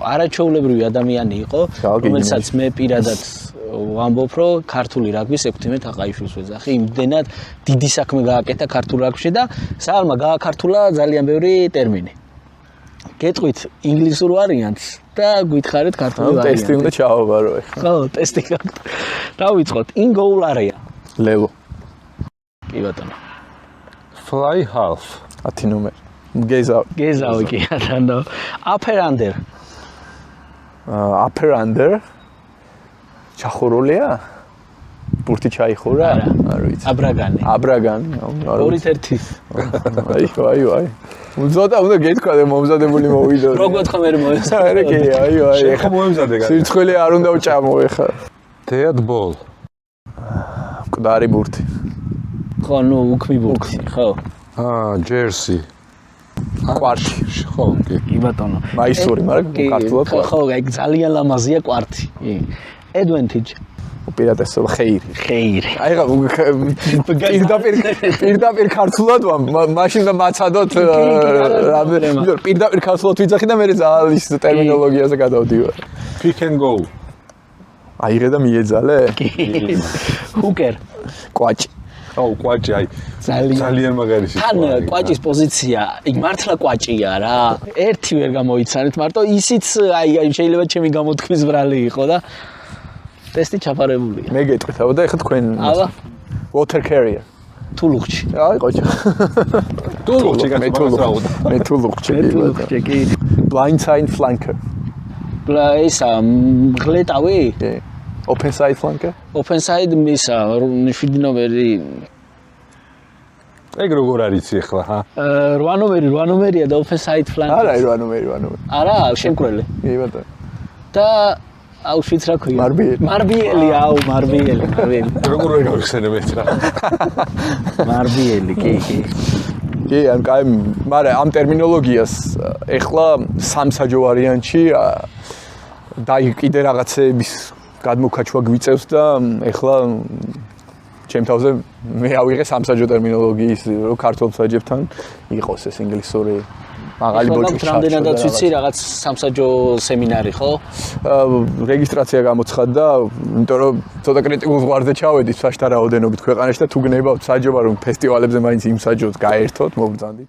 არაჩვეულებრივი ადამიანი იყო, რომელსაც მე პირადად ვამბობ, რომ ქართული რაგბის 16 აყაიშვილს ვეძახი, იმდენად დიდი საქმე გააკეთა ქართულ რაგბში და საალმა გააქართულა ძალიან ბევრი ტერმინი. გეტყვით ინგლისურ ვარიანტს და გითხარით ქართული ვარიანტი. ტესტი უნდა ჩავაბარო ეხლა. ხო, ტესტი. დავიწყოთ. In goal area. ლევო. კი ბატონო. Fly half. 10 ნომერი. გეზავი კი ბატონო. Upper under. Upper under. ჩახურულია? ბურთი ჩაიხურა? არ ვიცი. აბრაგანი. 2-1. აი. უნდა გეთქვა და მომზადებული მოვიდო. როგორ თქვა მე მოეცა? არა კი, აი. შეხო მოემზადე გა. სირცხვილი არ უნდა უჭამო ეხლა. Dead ball. მკვდარი ბურთი. ხო, ნუ უქმი ბურთი, ხო. Jersey. კვარტი. ხო, კი ბატონო. მაისური, მაგრამ ქართულად კვარტი. ხო, აი ძალიან ლამაზია კვარტი. Advantage. უპირატესობა ხეირი. აი რა პირდაპირ ქართულად მაშინ და მაცადოთ პირდაპირ ქართულად ვიძახი და მე ძალიან ის ტერმინოლოგიაზე გადავდივარ. Pick and go. აიღე და მიეძალე? Hooker. კვაჭი. კვაჭი აი ძალიან მაგარი სიტყვა. თან კვაჭის პოზიცია, იქ მართლა კვაჭია რა. ერთი ვერ გამოიცანეთ, მარტო ისიც აი შეიძლება ჩემი გამოთქმის ბრალი იყო და ტესტი ჩაფარებულია. მე გეტყვით, აბა და ეხლა თქვენ water carrier. თულუხში. აი ყოჭა. თულუხში მე თულუხში კი. Blind side flanker. ისა მღლეტავი? Open side flanker. Open side ისა 7 ნომერი. ეგ როგორ არის ეხლა ხა? 8 ნომერია და open side flanker. არა, 8 ნომერი. არა, შემკრელი. კი ბატონო. და აუშვიც რა ქვია? მარბიელი, მარბიელი. როგორ ვერ გავიხსენებ ეს რა? მარბიელი, კი. კი, ან კაი, მაგრამ ამ ტერმინოლოგიას ეხლა სამსაჯო ვარიანტში კიდე რაღაცების გადმოქაჩვა გვიწევს და ეხლა ჩემ თავზე მე ავიღე სამსაჯო ტერმინოლოგიის რო ქართულ მსაჯებთან იყოს ეს ინგლისური მაღალი ბოჭი. რამდენადაც ვიცი რაღაც სამსაჯო სემინარი ხო? რეგისტრაცია გამოცხადდა, იმიტომ რომ ცოტა კრიტიკულ ზღვარზე ჩავედით საშთა რაოდენობით ქვეყანაში და თუ გნებავთ საჯობა რომ ფესტივალებზე მაინც იმ საჯოს გაერთოთ, მოგბრძანდით.